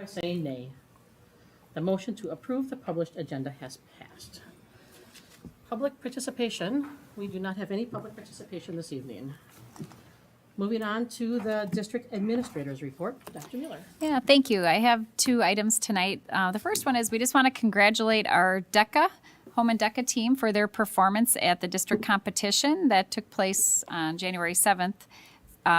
by saying nay. The motion to approve the published agenda has passed. Public participation. We do not have any public participation this evening. Moving on to the district administrator's report, Dr. Miller. Yeah, thank you. I have two items tonight. The first one is we just want to congratulate our Holmen DECA team for their performance at the district competition that took place on January 7th.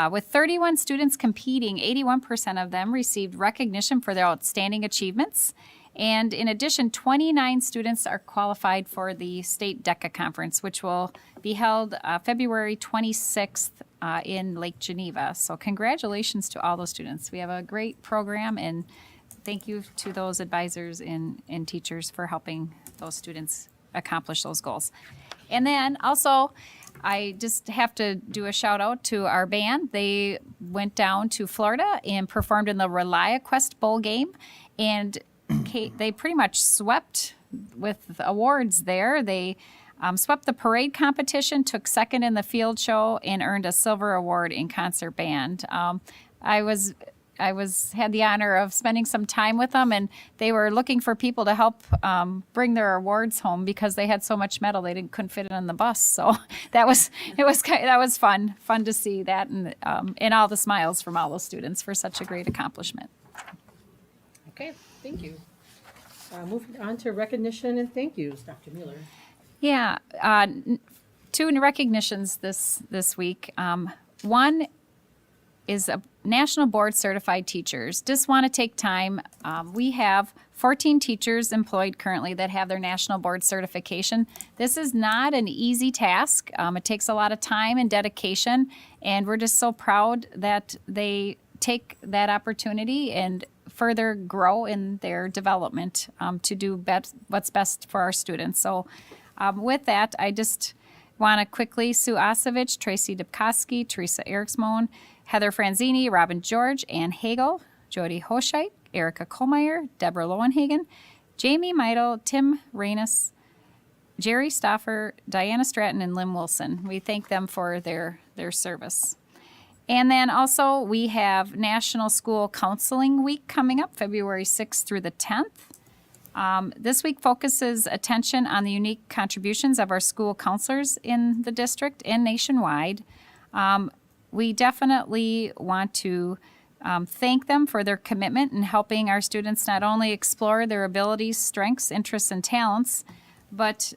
With 31 students competing, 81% of them received recognition for their outstanding achievements. And in addition, 29 students are qualified for the state DECA conference, which will be held February 26th in Lake Geneva. So congratulations to all those students. We have a great program, and thank you to those advisors and teachers for helping those students accomplish those goals. And then also, I just have to do a shout out to our band. They went down to Florida and performed in the ReliaQuest Bowl game, and they pretty much swept with awards there. They swept the parade competition, took second in the field show, and earned a silver award in concert band. I had the honor of spending some time with them, and they were looking for people to help bring their awards home because they had so much metal they couldn't fit it on the bus. So that was fun to see that, and all the smiles from all those students for such a great accomplishment. Okay, thank you. Moving on to recognition and thank yous, Dr. Mueller. Yeah, two recognitions this week. One is a National Board Certified Teachers. Just want to take time. We have 14 teachers employed currently that have their National Board certification. This is not an easy task. It takes a lot of time and dedication, and we're just so proud that they take that opportunity and further grow in their development to do what's best for our students. So with that, I just want to quickly Sue Osovich, Tracy Dubkowski, Teresa Eriksmoen, Heather Franzini, Robin George, Ann Hagel, Jody Hoscheit, Erica Kohlmeyer, Deborah Lowenhagen, Jamie Meidel, Tim Reynes, Jerry Stoffer, Diana Stratton, and Lynn Wilson. We thank them for their service. And then also we have National School Counseling Week coming up, February 6th through the 10th. This week focuses attention on the unique contributions of our school counselors in the district and nationwide. We definitely want to thank them for their commitment in helping our students not only explore their abilities, strengths, interests, and talents, but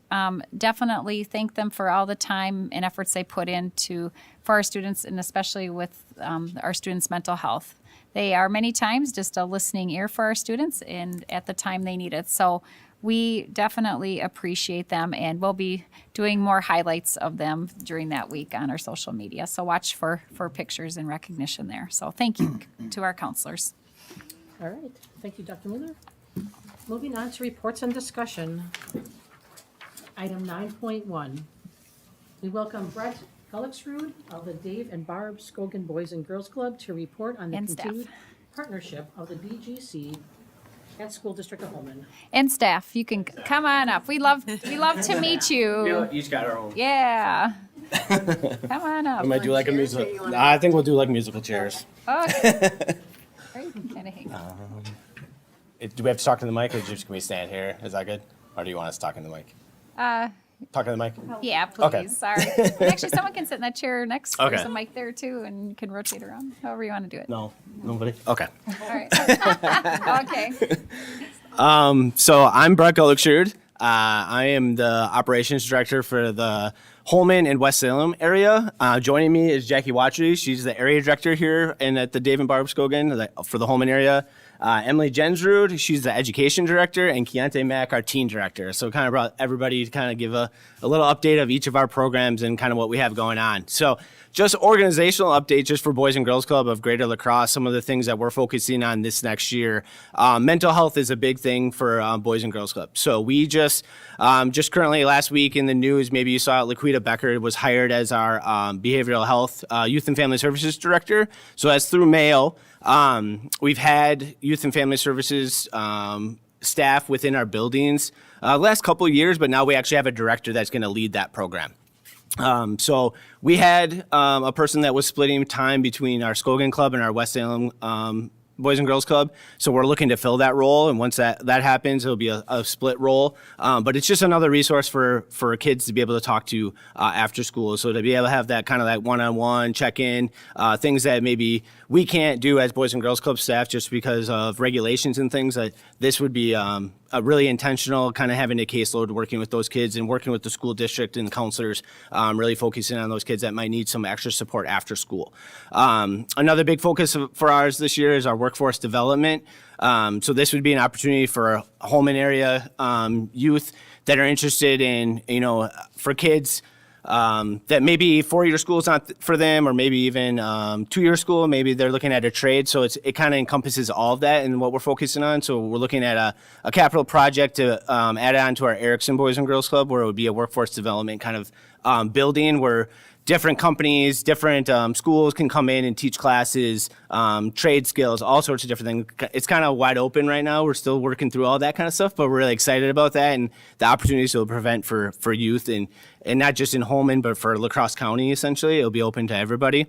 definitely thank them for all the time and efforts they put into for our students, and especially with our students' mental health. They are many times just a listening ear for our students and at the time they need it. So we definitely appreciate them, and we'll be doing more highlights of them during that week on our social media. So watch for pictures and recognition there. So thank you to our counselors. All right. Thank you, Dr. Mueller. Moving on to reports and discussion. Item 9.1. We welcome Brett Helixrud of the Dave and Barb Scogan Boys and Girls Club to report on the And staff. continued partnership of the BGC at School District of Holmen. And staff, you can come on up. We love to meet you. Each got our own. Yeah. Come on up. We might do like a musical. Nah, I think we'll do like musical chairs. Okay. Or you can kind of hang out. Do we have to talk to the mic, or just can we stand here? Is that good? Or do you want us to talk in the mic? Talk in the mic? Yeah, please. Okay. Sorry. And actually, someone can sit in that chair next. Okay. There's a mic there too, and you can rotate around. However you want to do it. No, nobody. Okay. All right. Okay. So I'm Brett Gullickshire. I am the operations director for the Holmen and West Salem area. Joining me is Jackie Watchery. She's the area director here and at the Dave and Barb Scogan for the Holmen area. Emily Jensrud, she's the education director, and Keontae Mack, our teen director. So kind of brought everybody to kind of give a little update of each of our programs and kind of what we have going on. So just organizational update just for Boys and Girls Club of Greater La Crosse, some of the things that we're focusing on this next year. Mental health is a big thing for Boys and Girls Club. So we just currently last week in the news, maybe you saw it, Laquita Becker was hired as our behavioral health youth and family services director. So that's through Mayo. We've had youth and family services staff within our buildings last couple of years, but now we actually have a director that's going to lead that program. So we had a person that was splitting time between our Scogan Club and our West Salem Boys and Girls Club. So we're looking to fill that role. And once that happens, it'll be a split role. But it's just another resource for kids to be able to talk to after school. So to be able to have that kind of that one-on-one check-in, things that maybe we can't do as Boys and Girls Club staff just because of regulations and things, that this would be a really intentional kind of having a caseload working with those kids and working with the school district and counselors, really focusing on those kids that might need some extra support after school. Another big focus for ours this year is our workforce development. So this would be an opportunity for Holmen area youth that are interested in, for kids that maybe 4-year school is not for them, or maybe even 2-year school, maybe they're looking at a trade. So it kind of encompasses all of that and what we're focusing on. So we're looking at a capital project to add on to our Erickson Boys and Girls Club, where it would be a workforce development kind of building where different companies, different schools can come in and teach classes, trade skills, all sorts of different things. It's kind of wide open right now. We're still working through all that kind of stuff, but we're really excited about that and the opportunities it will prevent for youth and not just in Holmen, but for La Crosse County, essentially. It'll be open to everybody.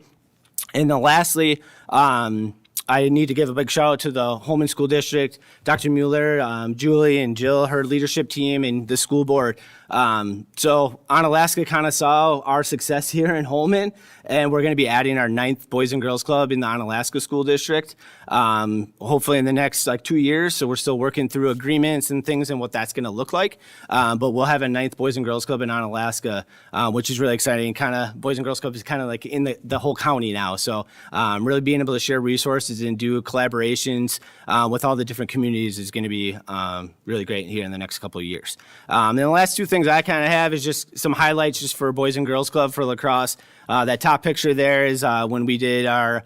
And then lastly, I need to give a big shout out to the Holmen School District, Dr. Mueller, Julie and Jill, her leadership team, and the school board. So Onalaska kind of saw our success here in Holmen, and we're going to be adding our 9th Boys and Girls Club in the Onalaska School District, hopefully in the next 2 years. So we're still working through agreements and things and what that's going to look like. But we'll have a 9th Boys and Girls Club in Onalaska, which is really exciting. Kind of Boys and Girls Club is kind of like in the whole county now. So really being able to share resources and do collaborations with all the different communities is going to be really great here in the next couple of years. And the last two things I kind of have is just some highlights just for Boys and Girls Club for La Crosse. That top picture there is when we did our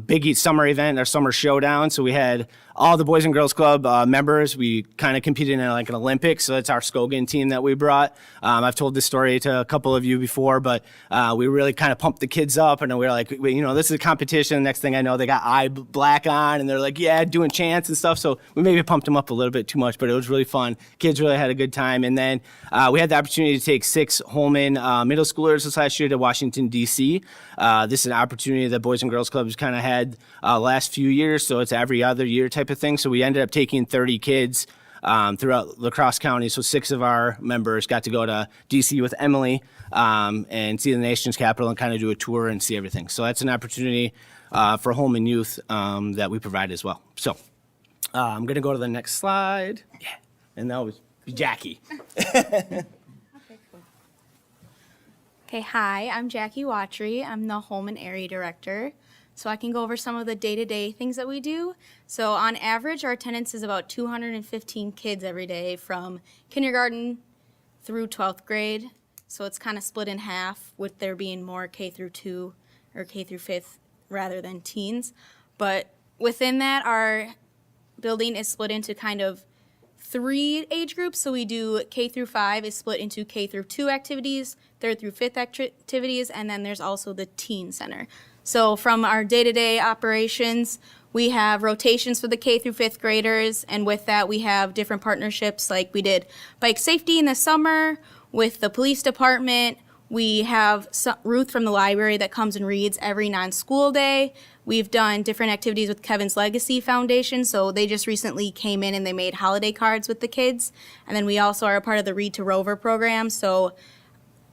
big summer event, our summer showdown. So we had all the Boys and Girls Club members. We kind of competed in like an Olympics. So that's our Skogan team that we brought. I've told this story to a couple of you before, but we really kind of pumped the kids up, and we were like, this is a competition. Next thing I know, they got eye black on, and they're like, yeah, doing chants and stuff. So we maybe pumped them up a little bit too much, but it was really fun. Kids really had a good time. And then we had the opportunity to take 6 Holmen middle schoolers this last year to Washington, D.C. This is an opportunity that Boys and Girls Club has kind of had last few years, so it's every other year type of thing. So we ended up taking 30 kids throughout La Crosse County. So 6 of our members got to go to D.C. with Emily and see the nation's capital and kind of do a tour and see everything. So that's an opportunity for Holmen youth that we provide as well. So I'm going to go to the next slide. Yeah, and that was Jackie. Okay, hi, I'm Jackie Watry. I'm the Holmen Area Director. So I can go over some of the day-to-day things that we do. So on average, our attendance is about 215 kids every day from kindergarten through 12th grade. So it's kind of split in half, with there being more K through 2 or K through 5th rather than teens. But within that, our building is split into kind of 3 age groups. So we do K through 5 is split into K through 2 activities, 3rd through 5th activities, and then there's also the teen center. So from our day-to-day operations, we have rotations for the K through 5th graders, and with that we have different partnerships, like we did bike safety in the summer with the police department. We have Ruth from the library that comes and reads every non-school day. We've done different activities with Kevin's Legacy Foundation, so they just recently came in and they made holiday cards with the kids. And then we also are a part of the Read to Rover program, so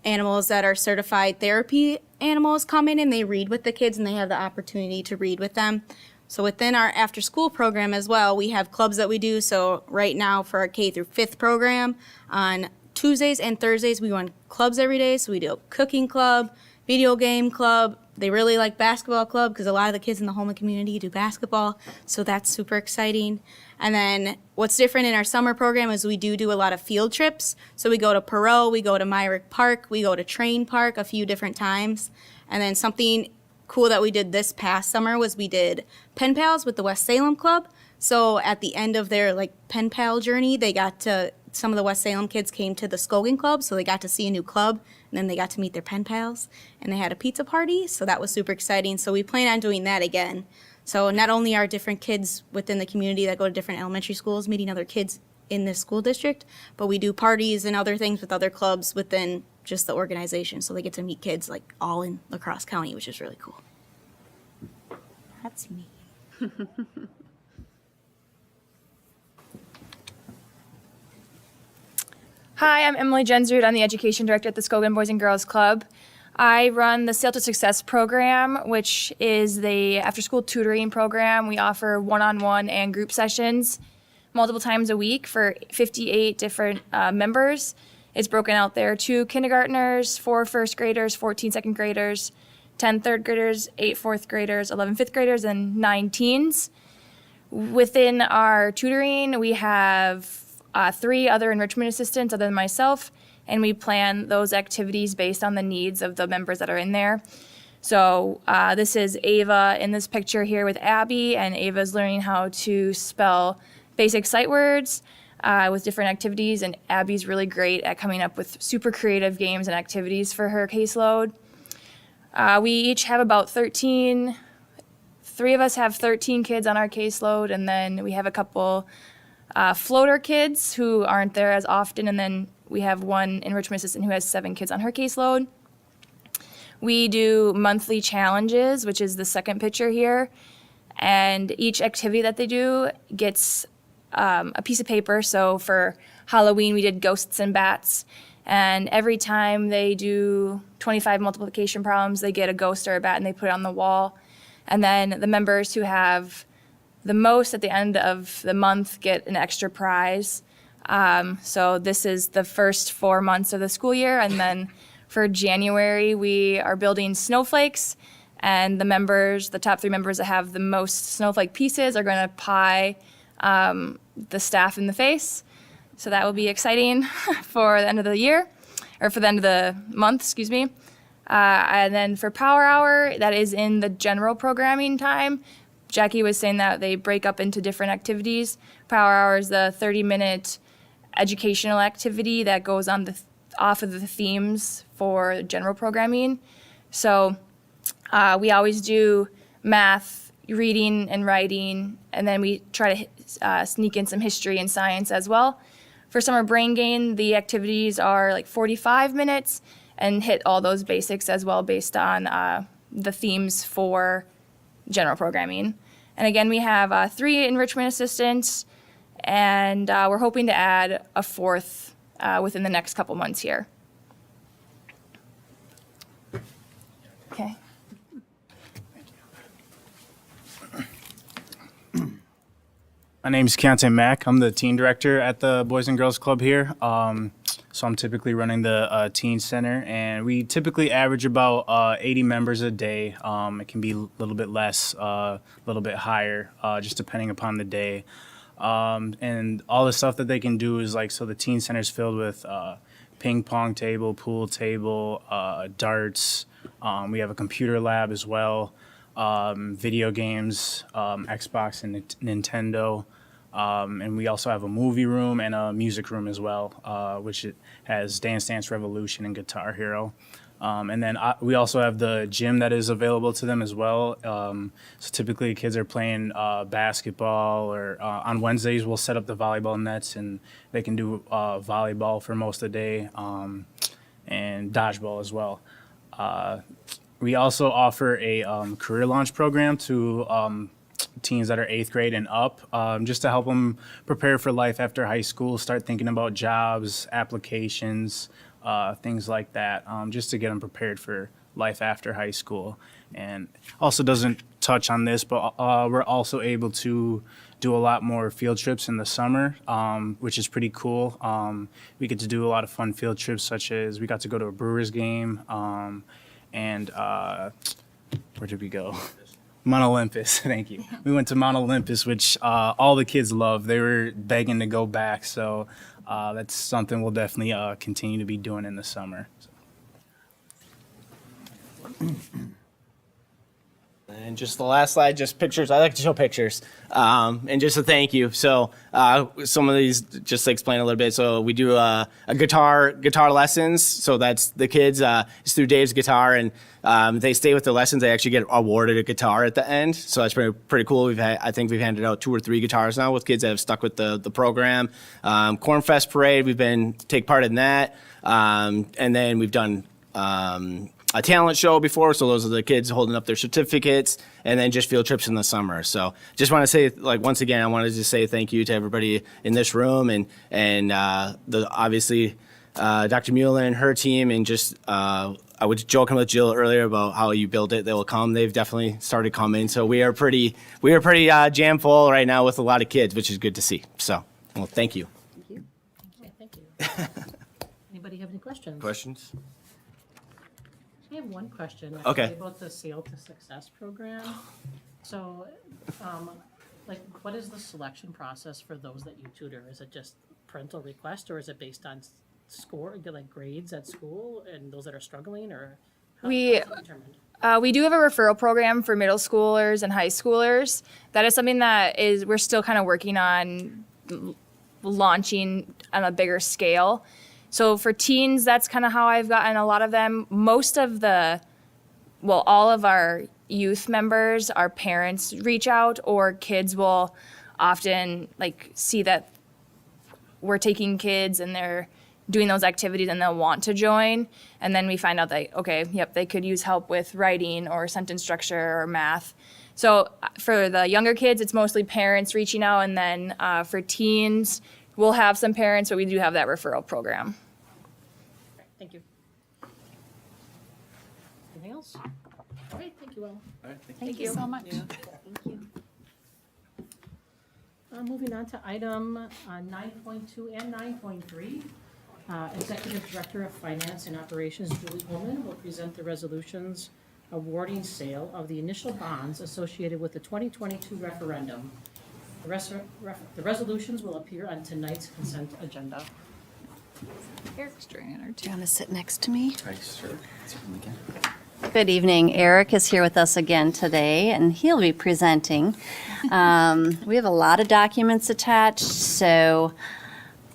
animals that are certified therapy animals come in and they read with the kids and they have the opportunity to read with them. So within our after school program as well, we have clubs that we do. So right now for our K through 5th program, on Tuesdays and Thursdays we run clubs every day. So we do a cooking club, video game club. They really like basketball club because a lot of the kids in the Holmen community do basketball. So that's super exciting. And then what's different in our summer program is we do a lot of field trips. So we go to Perot, we go to Myrick Park, we go to Train Park a few different times. And then something cool that we did this past summer was we did pen pals with the West Salem Club. So at the end of their pen pal journey, some of the West Salem kids came to the Skogan Club, so they got to see a new club, and then they got to meet their pen pals, and they had a pizza party, so that was super exciting. So we plan on doing that again. So not only are different kids within the community that go to different elementary schools meeting other kids in this school district, but we do parties and other things with other clubs within just the organization, so they get to meet kids all in La Crosse County, which is really cool. That's me. Hi, I'm Emily Jensrud. I'm the Education Director at the Skogan Boys and Girls Club. I run the Sail to Success program, which is the after-school tutoring program. We offer one-on-one and group sessions multiple times a week for 58 different members. It's broken out there: 2 kindergartners, 4 first graders, 14 second graders, 10 third graders, 8 fourth graders, 11 fifth graders, and 9 teens. Within our tutoring, we have 3 other enrichment assistants other than myself, and we plan those activities based on the needs of the members that are in there. So this is Ava in this picture here with Abby, and Ava's learning how to spell basic sight words with different activities, and Abby's really great at coming up with super creative games and activities for her caseload. We each have about 13, 3 of us have 13 kids on our caseload, and then we have a couple floater kids who aren't there as often, and then we have 1 enrichment assistant who has 7 kids on her caseload. We do monthly challenges, which is the second picture here, and each activity that they do gets a piece of paper. So for Halloween, we did ghosts and bats, and every time they do 25 multiplication problems, they get a ghost or a bat and they put it on the wall. And then the members who have the most at the end of the month get an extra prize. So this is the first 4 months of the school year, and then for January, we are building snowflakes, and the top 3 members that have the most snowflake pieces are going to pie the staff in the face. So that will be exciting for the end of the year, or for the end of the month, excuse me. And then for Power Hour, that is in the general programming time. Jackie was saying that they break up into different activities. Power Hour is the 30-minute educational activity that goes on off of the themes for general programming. So we always do math, reading, and writing, and then we try to sneak in some history and science as well. For Summer Brain Gain, the activities are like 45 minutes and hit all those basics as well based on the themes for general programming. And again, we have 3 enrichment assistants, and we're hoping to add a 4th within the next couple months here. Okay. My name is Keontae Mack. I'm the teen director at the Boys and Girls Club here. So I'm typically running the teen center, and we typically average about 80 members a day. It can be a little bit less, a little bit higher, just depending upon the day. And all the stuff that they can do is so the teen center is filled with ping pong table, pool table, darts. We have a computer lab as well, video games, Xbox and Nintendo. And we also have a movie room and a music room as well, which has Dance Dance Revolution and Guitar Hero. And then we also have the gym that is available to them as well. So typically kids are playing basketball, or on Wednesdays we'll set up the volleyball nets and they can do volleyball for most of the day, and dodgeball as well. We also offer a career launch program to teens that are 8th grade and up, just to help them prepare for life after high school, start thinking about jobs, applications, things like that, just to get them prepared for life after high school. And also doesn't touch on this, but we're also able to do a lot more field trips in the summer, which is pretty cool. We get to do a lot of fun field trips, such as we got to go to a Brewers game, and where did we go? Mount Olympus, thank you. We went to Mount Olympus, which all the kids love. They were begging to go back, so that's something we'll definitely continue to be doing in the summer. And just the last slide, just pictures. I like to show pictures, and just a thank you. So some of these, just to explain a little bit. So we do a guitar lessons. So that's the kids. It's through Dave's Guitar, and they stay with the lessons. They actually get awarded a guitar at the end. So that's pretty cool. I think we've handed out 2 or 3 guitars now with kids that have stuck with the program. Cornfest Parade, take part in that, and then we've done a talent show before, so those are the kids holding up their certificates, and then just field trips in the summer. So just want to say, like, once again, I wanted to say thank you to everybody in this room and obviously Dr. Mueller and her team, and just I was joking with Jill earlier about how you built it. They will come. They've definitely started coming. So we are pretty jam full right now with a lot of kids, which is good to see. So, well, thank you. Thank you. Okay, thank you. Anybody have any questions? Questions? I have one question. Okay. Actually, about the Sail to Success program. So, like, what is the selection process for those that you tutor? Is it just parental request, or is it based on score, like grades at school, and those that are struggling, or how We- is it determined? We do have a referral program for middle schoolers and high schoolers. That is something that we're still kind of working on launching on a bigger scale. So for teens, that's kind of how I've gotten a lot of them. All of our youth members, our parents reach out, or kids will often like see that we're taking kids and they're doing those activities and they'll want to join. And then we find out that, okay, yep, they could use help with writing or sentence structure or math. So for the younger kids, it's mostly parents reaching out. And then for teens, we'll have some parents, but we do have that referral program. Thank you. Anything else? All right, thank you all. Thank you so much. Moving on to item 9.2 and 9.3. Executive Director of Finance and Operations, Julie Holmen, will present the resolutions awarding sale of the initial bonds associated with the 2022 referendum. The resolutions will appear on tonight's consent agenda. Eric's doing it, or Do you want to sit next to me? Sure. Good evening. Eric is here with us again today, and he'll be presenting. We have a lot of documents attached, so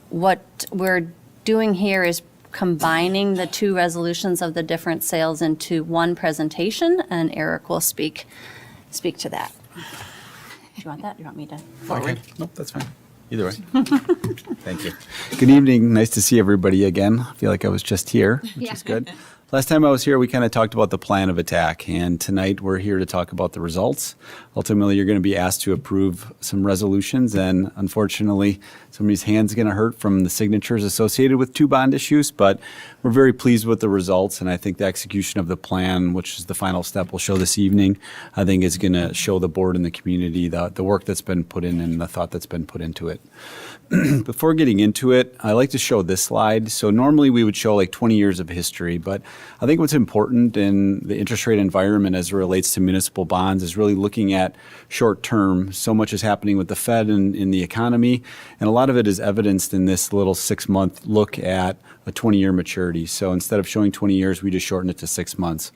what we're doing here is combining the two resolutions of the different sales into one presentation, and Eric will speak to that. Do you want that? Do you want me to forward? Okay. Nope, that's fine. Either way. Thank you. Good evening. Nice to see everybody again. I feel like I was just here, which is good. Last time I was here, we kind of talked about the plan of attack, and tonight we're here to talk about the results. Ultimately, you're going to be asked to approve some resolutions, and unfortunately, somebody's hand's going to hurt from the signatures associated with two bond issues, but we're very pleased with the results, and I think the execution of the plan, which is the final step we'll show this evening, I think is going to show the board and the community the work that's been put in and the thought that's been put into it. Before getting into it, I like to show this slide. So normally we would show like 20 years of history, but I think what's important in the interest rate environment as it relates to municipal bonds is really looking at short term. So much is happening with the Fed and in the economy, and a lot of it is evidenced in this little 6-month look at a 20-year maturity. So instead of showing 20 years, we just shortened it to 6 months.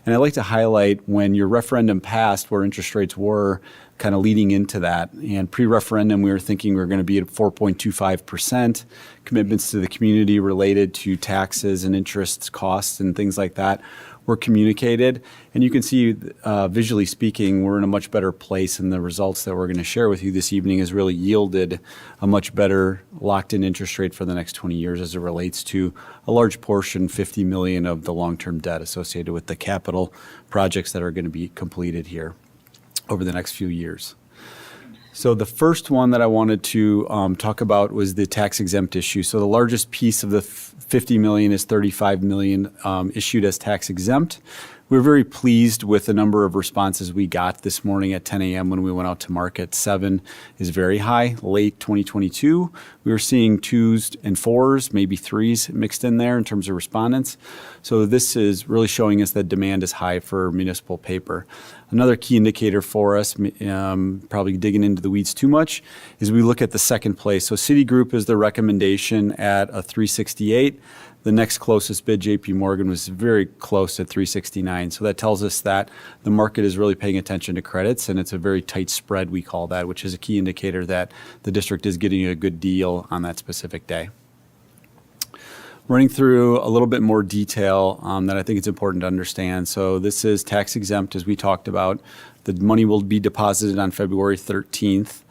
And I'd like to highlight when your referendum passed where interest rates were kind of leading into that. And pre-referendum, we were thinking we were going to be at 4.25%. Commitments to the community related to taxes and interest costs and things like that were communicated. And you can see, visually speaking, we're in a much better place, and the results that we're going to share with you this evening has really yielded a much better locked-in interest rate for the next 20 years as it relates to a large portion, $50 million of the long-term debt associated with the capital projects that are going to be completed here over the next few years. So the first one that I wanted to talk about was the tax exempt issue. So the largest piece of the 50 million is 35 million issued as tax exempt. We're very pleased with the number of responses we got this morning at 10 a.m. when we went out to market. 7 is very high. Late 2022, we were seeing 2s and 4s, maybe 3s mixed in there in terms of respondents. So this is really showing us that demand is high for municipal paper. Another key indicator for us, probably digging into the weeds too much, is we look at the second place. So Citigroup is the recommendation at a 368. The next closest bid, JP Morgan, was very close at 369. So that tells us that the market is really paying attention to credits, and it's a very tight spread, we call that, which is a key indicator that the district is getting a good deal on that specific day. Running through a little bit more detail that I think it's important to understand. So this is tax exempt, as we talked about. The money will be deposited on February 13th.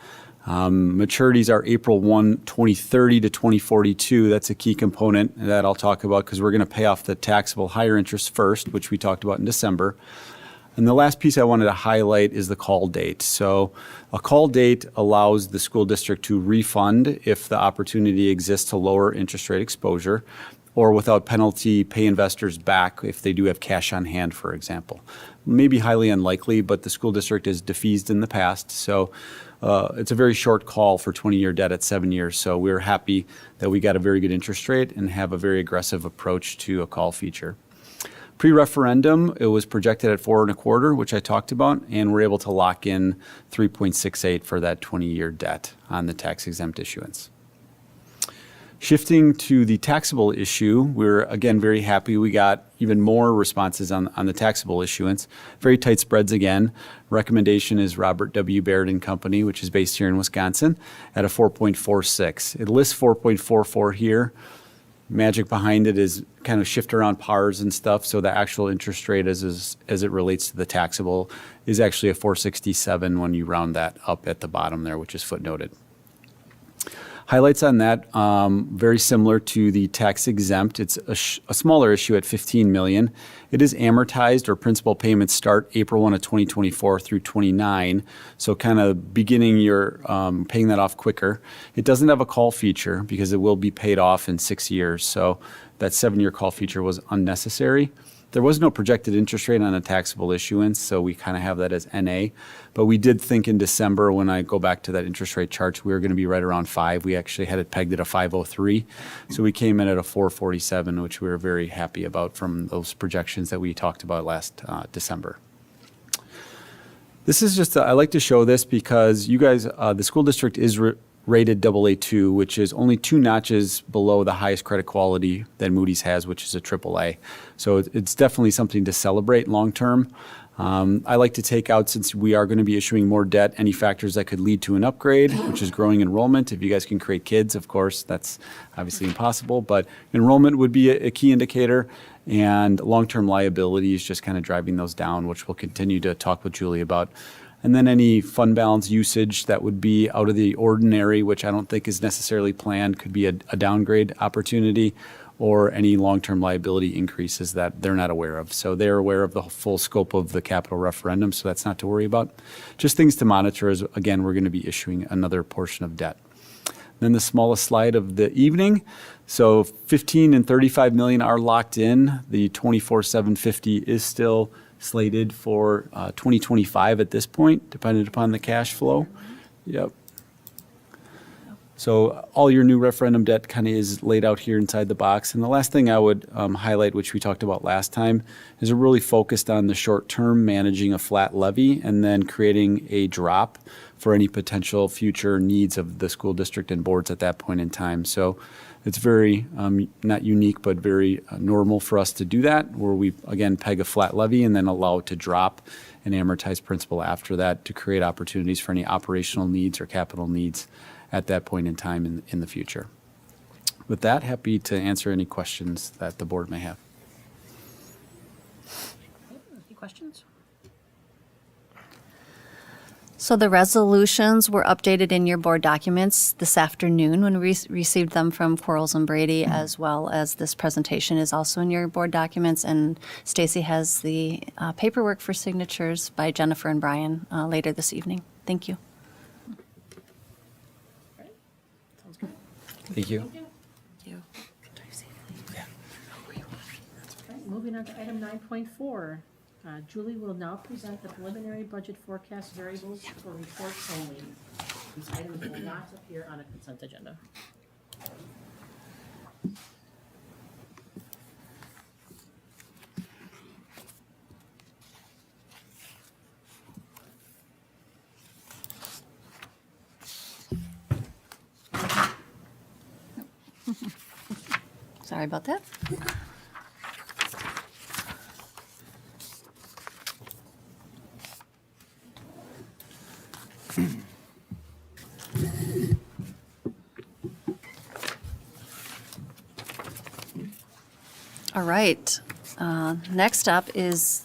Maturities are April 1, 2030 to 2042. That's a key component that I'll talk about because we're going to pay off the taxable higher interest first, which we talked about in December. And the last piece I wanted to highlight is the call date. So a call date allows the school district to refund if the opportunity exists to lower interest rate exposure, or without penalty, pay investors back if they do have cash on hand, for example. Maybe highly unlikely, but the school district is defeased in the past. So it's a very short call for 20-year debt at 7 years. So we're happy that we got a very good interest rate and have a very aggressive approach to a call feature. Pre-referendum, it was projected at 4.25%, which I talked about, and we're able to lock in 3.68 for that 20-year debt on the tax-exempt issuance. Shifting to the taxable issue, we're again very happy. We got even more responses on the taxable issuance. Very tight spreads again. Recommendation is Robert W. Baird and Company, which is based here in Wisconsin, at a 4.46. It lists 4.44 here. Magic behind it is kind of shift around pars and stuff, so the actual interest rate as it relates to the taxable is actually a 4.67 when you round that up at the bottom there, which is footnoted. Highlights on that, very similar to the tax exempt. It's a smaller issue at $15 million. It is amortized, or principal payments start April 1 of 2024 through 29. So kind of beginning your paying that off quicker. It doesn't have a call feature because it will be paid off in 6 years. So that 7-year call feature was unnecessary. There was no projected interest rate on a taxable issuance, so we kind of have that as NA. But we did think in December, when I go back to that interest rate chart, we were going to be right around 5. We actually had it pegged at a 5.03. So we came in at a 4.47, which we were very happy about from those projections that we talked about last December. This is just, I like to show this because you guys, the school district is rated AA2, which is only 2 notches below the highest credit quality that Moody's has, which is a AAA. So it's definitely something to celebrate long term. I like to take out, since we are going to be issuing more debt, any factors that could lead to an upgrade, which is growing enrollment. If you guys can create kids, of course, that's obviously impossible, but enrollment would be a key indicator, and long-term liability is just kind of driving those down, which we'll continue to talk with Julie about. And then any fund balance usage that would be out of the ordinary, which I don't think is necessarily planned, could be a downgrade opportunity, or any long-term liability increases that they're not aware of. So they're aware of the full scope of the capital referendum, so that's not to worry about. Just things to monitor as, again, we're going to be issuing another portion of debt. Then the smallest slide of the evening. So 15 and 35 million are locked in. The 24,750 is still slated for 2025 at this point, dependent upon the cash flow. Yep. So all your new referendum debt kind of is laid out here inside the box. And the last thing I would highlight, which we talked about last time, is we're really focused on the short term, managing a flat levy and then creating a drop for any potential future needs of the school district and boards at that point in time. So it's very, not unique, but very normal for us to do that, where we, again, peg a flat levy and then allow it to drop and amortize principal after that to create opportunities for any operational needs or capital needs at that point in time in the future. With that, happy to answer any questions that the board may have. Any questions? So the resolutions were updated in your board documents this afternoon when we received them from Quarles and Brady, as well as this presentation is also in your board documents. And Stacy has the paperwork for signatures by Jennifer and Brian later this evening. Thank you. Sounds good. Thank you. Okay, moving on to item 9.4. Julie will now present the preliminary budget forecast variables for reports only. These items will not appear on a consent agenda. Sorry about that. All right. Next up is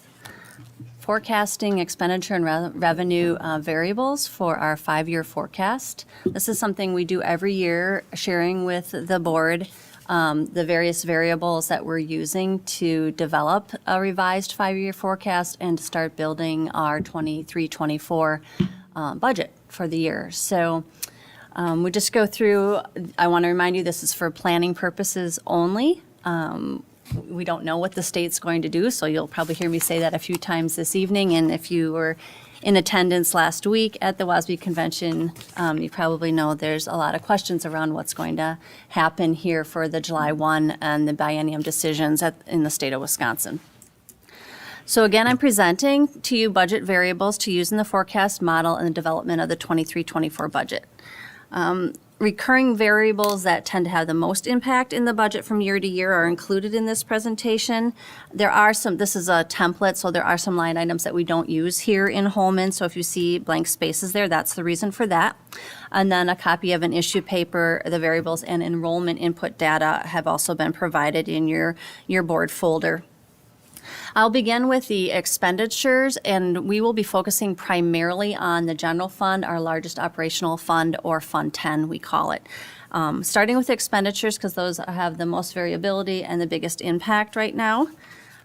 forecasting expenditure and revenue variables for our 5-year forecast. This is something we do every year, sharing with the board the various variables that we're using to develop a revised 5-year forecast and to start building our 23-24 budget for the year. So we just go through, I want to remind you, this is for planning purposes only. We don't know what the state's going to do, so you'll probably hear me say that a few times this evening. And if you were in attendance last week at the WASB convention, you probably know there's a lot of questions around what's going to happen here for the July 1 and the biennium decisions in the state of Wisconsin. So again, I'm presenting to you budget variables to use in the forecast model and the development of the 23-24 budget. Recurring variables that tend to have the most impact in the budget from year to year are included in this presentation. There are some, this is a template, so there are some line items that we don't use here in Holmen. So if you see blank spaces there, that's the reason for that. And then a copy of an issue paper, the variables and enrollment input data have also been provided in your board folder. I'll begin with the expenditures, and we will be focusing primarily on the general fund, our largest operational fund, or Fund 10, we call it. Starting with expenditures, because those have the most variability and the biggest impact right now.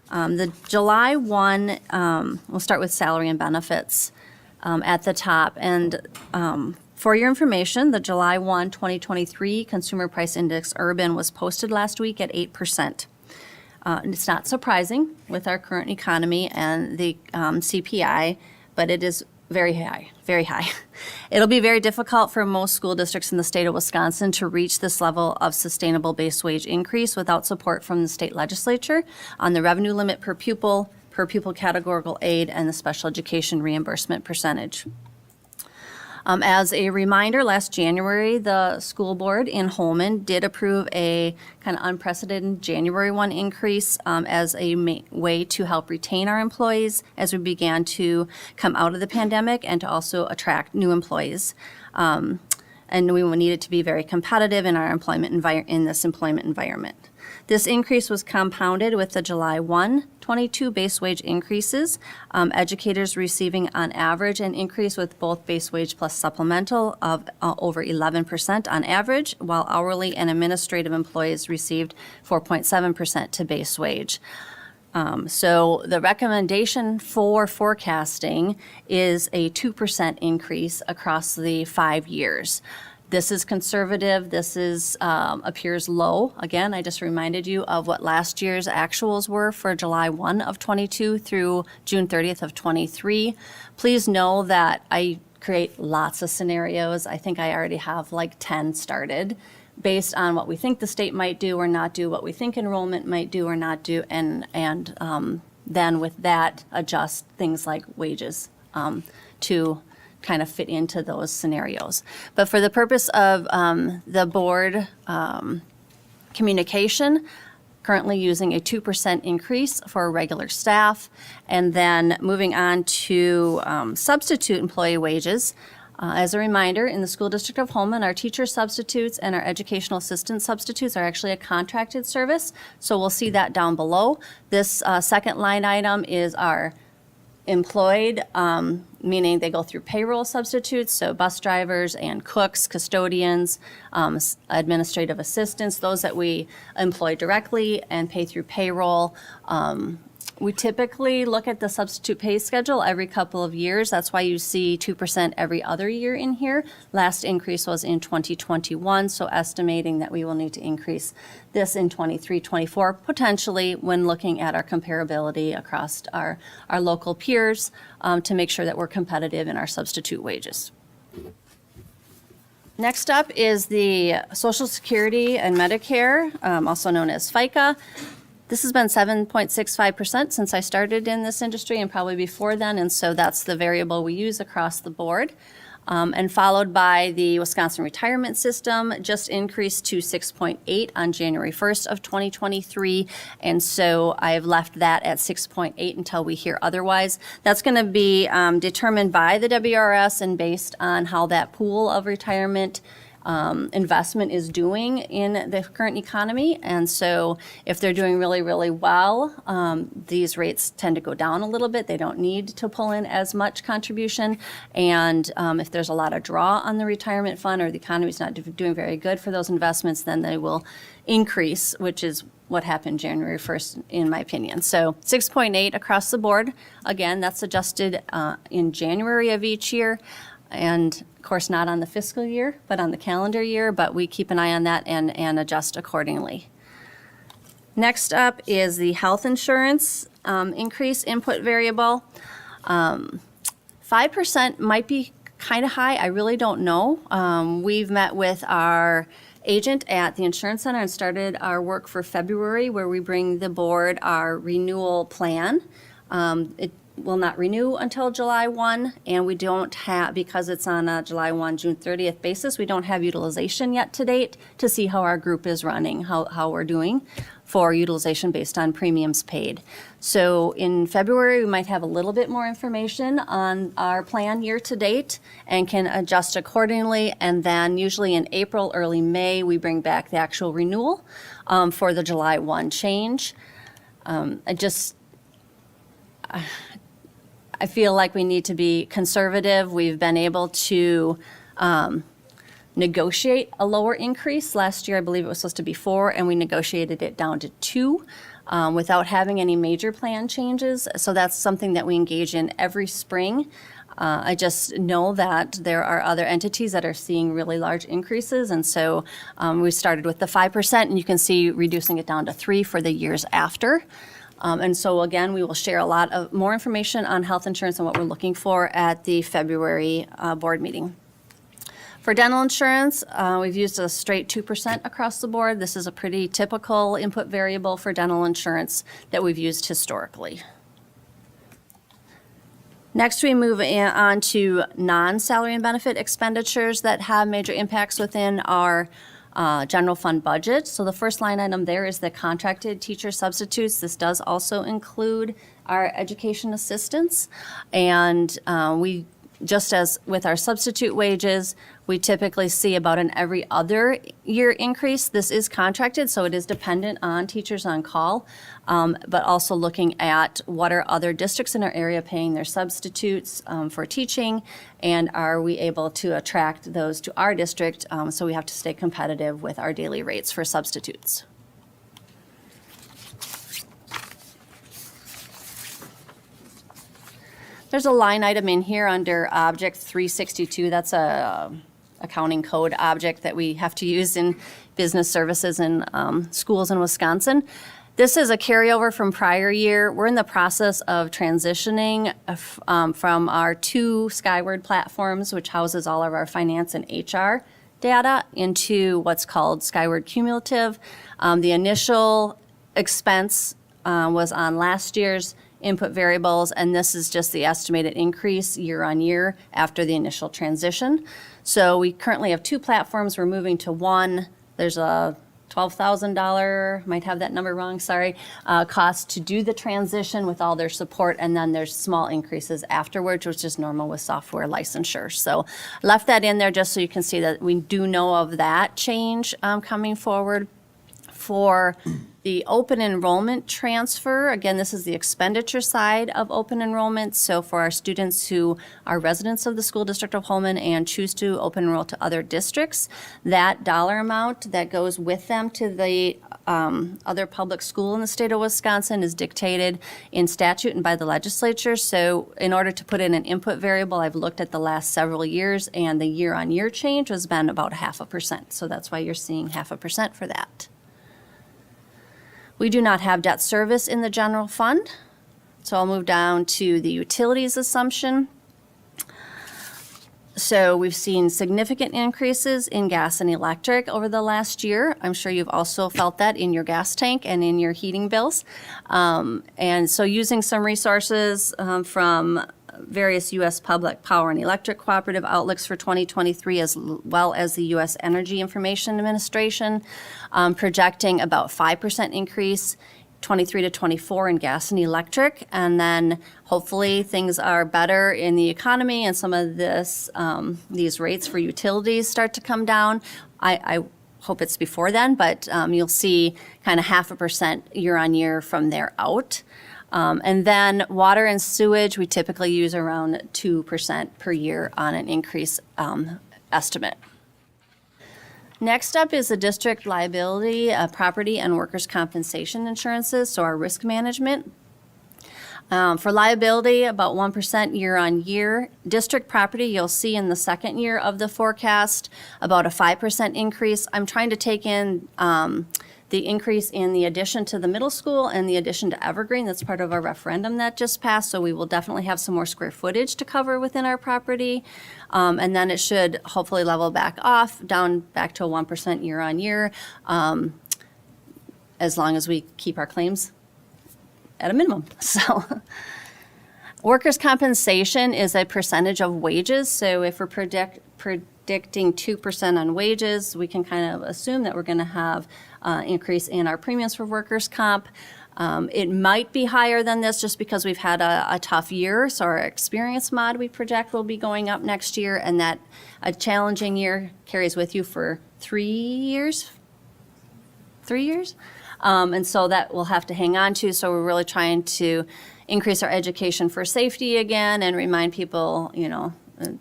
The July 1, we'll start with salary and benefits at the top. And for your information, the July 1, 2023 Consumer Price Index Urban was posted last week at 8%. It's not surprising with our current economy and the CPI, but it is very high, very high. It'll be very difficult for most school districts in the state of Wisconsin to reach this level of sustainable base wage increase without support from the state legislature on the revenue limit per pupil categorical aid, and the special education reimbursement percentage. As a reminder, last January, the school board in Holmen did approve a kind of unprecedented January 1 increase as a way to help retain our employees as we began to come out of the pandemic and to also attract new employees. And we needed to be very competitive in our in this employment environment. This increase was compounded with the July 1, 22 base wage increases, educators receiving on average an increase with both base wage plus supplemental of over 11% on average, while hourly and administrative employees received 4.7% to base wage. So the recommendation for forecasting is a 2% increase across the 5 years. This is conservative. This is appears low. Again, I just reminded you of what last year's actuals were for July 1 of 22 through June 30th of 23. Please know that I create lots of scenarios. I think I already have like 10 started based on what we think the state might do or not do, what we think enrollment might do or not do, and then with that adjust things like wages to kind of fit into those scenarios. But for the purpose of the board communication, currently using a 2% increase for regular staff. And then moving on to substitute employee wages. As a reminder, in the School District of Holmen, our teacher substitutes and our educational assistant substitutes are actually a contracted service. So we'll see that down below. This second line item is our employed, meaning they go through payroll substitutes, so bus drivers and cooks, custodians, administrative assistants, those that we employ directly and pay through payroll. We typically look at the substitute pay schedule every couple of years. That's why you see 2% every other year in here. Last increase was in 2021, so estimating that we will need to increase this in 23-24, potentially when looking at our comparability across our local peers to make sure that we're competitive in our substitute wages. Next up is the Social Security and Medicare, also known as FICA. This has been 7.65% since I started in this industry and probably before then, and so that's the variable we use across the board. And followed by the Wisconsin Retirement System, just increased to 6.8 on January 1st of 2023, and so I've left that at 6.8 until we hear otherwise. That's going to be determined by the WRS and based on how that pool of retirement investment is doing in the current economy. And so if they're doing really, really well, these rates tend to go down a little bit. They don't need to pull in as much contribution. And if there's a lot of draw on the retirement fund or the economy's not doing very good for those investments, then they will increase, which is what happened January 1st, in my opinion. So 6.8 across the board. Again, that's adjusted in January of each year. And of course, not on the fiscal year, but on the calendar year, but we keep an eye on that and adjust accordingly. Next up is the health insurance increase input variable. 5% might be kind of high. I really don't know. We've met with our agent at the insurance center and started our work for February, where we bring the board our renewal plan. It will not renew until July 1, and we don't have, because it's on a July 1, June 30th basis, we don't have utilization yet to date to see how our group is running, how we're doing for utilization based on premiums paid. So in February, we might have a little bit more information on our plan year to date and can adjust accordingly. And then usually in April, early May, we bring back the actual renewal for the July 1 change. I feel like we need to be conservative. We've been able to negotiate a lower increase. Last year, I believe it was supposed to be 4, and we negotiated it down to 2 without having any major plan changes. So that's something that we engage in every spring. I just know that there are other entities that are seeing really large increases, and so we started with the 5%, and you can see reducing it down to 3 for the years after. And so again, we will share a lot of more information on health insurance and what we're looking for at the February board meeting. For dental insurance, we've used a straight 2% across the board. This is a pretty typical input variable for dental insurance that we've used historically. Next, we move on to non-salary and benefit expenditures that have major impacts within our general fund budget. So the first line item there is the contracted teacher substitutes. This does also include our education assistants. And we, just as with our substitute wages, we typically see about an every other year increase. This is contracted, so it is dependent on teachers on call, but also looking at what are other districts in our area paying their substitutes for teaching, and are we able to attract those to our district, so we have to stay competitive with our daily rates for substitutes. There's a line item in here under Object 362. That's a accounting code object that we have to use in business services and schools in Wisconsin. This is a carryover from prior year. We're in the process of transitioning from our 2 Skyward platforms, which houses all of our finance and HR data, into what's called Skyward Cumulative. The initial expense was on last year's input variables, and this is just the estimated increase year on year after the initial transition. So we currently have 2 platforms. We're moving to 1. There's a $12,000, might have that number wrong, sorry, cost to do the transition with all their support, and then there's small increases afterwards, which is normal with software licensure. So left that in there just so you can see that we do know of that change coming forward. For the open enrollment transfer, again, this is the expenditure side of open enrollment. So for our students who are residents of the School District of Holmen and choose to open enroll to other districts, that dollar amount that goes with them to the other public school in the state of Wisconsin is dictated in statute and by the legislature. So in order to put in an input variable, I've looked at the last several years, and the year-on-year change has been about 0.5%. So that's why you're seeing 0.5% for that. We do not have debt service in the general fund, so I'll move down to the utilities assumption. So we've seen significant increases in gas and electric over the last year. I'm sure you've also felt that in your gas tank and in your heating bills. And so using some resources from various U.S. public power and electric cooperative outlooks for 2023, as well as the U.S. Energy Information Administration, projecting about 5% increase 23 to 24 in gas and electric. And then hopefully things are better in the economy and some of these rates for utilities start to come down. I hope it's before then, but you'll see kind of 0.5% year on year from there out. And then water and sewage, we typically use around 2% per year on an increase estimate. Next up is the district liability, property, and workers' compensation insurances, so our risk management. For liability, about 1% year on year. District property, you'll see in the second year of the forecast, about a 5% increase. I'm trying to take in the increase in the addition to the middle school and the addition to Evergreen. That's part of our referendum that just passed, so we will definitely have some more square footage to cover within our property. And then it should hopefully level back off, down back to a 1% year on year, as long as we keep our claims at a minimum. So workers' compensation is a percentage of wages. So if we're predicting 2% on wages, we can kind of assume that we're going to have increase in our premiums for workers' comp. It might be higher than this just because we've had a tough year. So our experience mod we project will be going up next year, and that a challenging year carries with you for 3 years. 3 years? And so that we'll have to hang on to. So we're really trying to increase our education for safety again and remind people,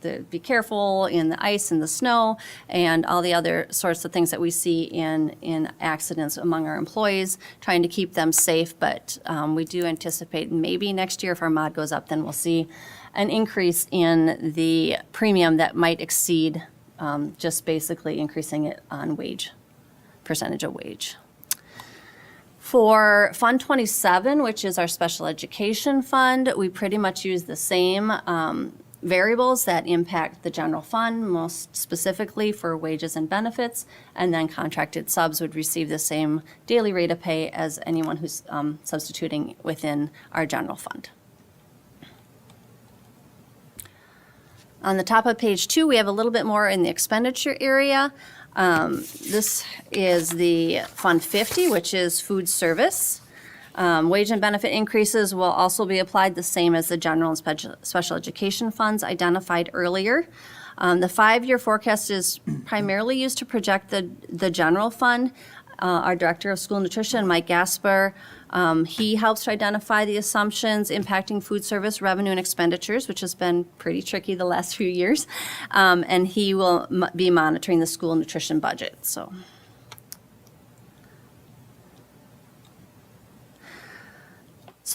to be careful in the ice and the snow and all the other sorts of things that we see in accidents among our employees, trying to keep them safe. But we do anticipate maybe next year if our mod goes up, then we'll see an increase in the premium that might exceed just basically increasing it on wage, percentage of wage. For Fund 27, which is our special education fund, we pretty much use the same variables that impact the general fund, most specifically for wages and benefits, and then contracted subs would receive the same daily rate of pay as anyone who's substituting within our general fund. On the top of page 2, we have a little bit more in the expenditure area. This is the Fund 50, which is food service. Wage and benefit increases will also be applied the same as the general and special education funds identified earlier. The 5-year forecast is primarily used to project the general fund. Our Director of School Nutrition, Mike Gasper, he helps to identify the assumptions impacting food service revenue and expenditures, which has been pretty tricky the last few years. And he will be monitoring the school nutrition budget. So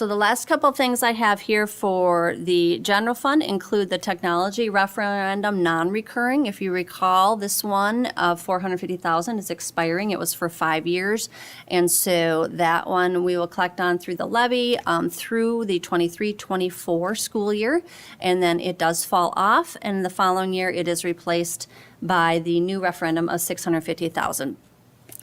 the last couple things I have here for the general fund include the technology referendum non-recurring. If you recall, this one of $450,000 is expiring. It was for 5 years. And so that one we will collect on through the levy through the 23-24 school year. And then it does fall off. And the following year it is replaced by the new referendum of $650,000.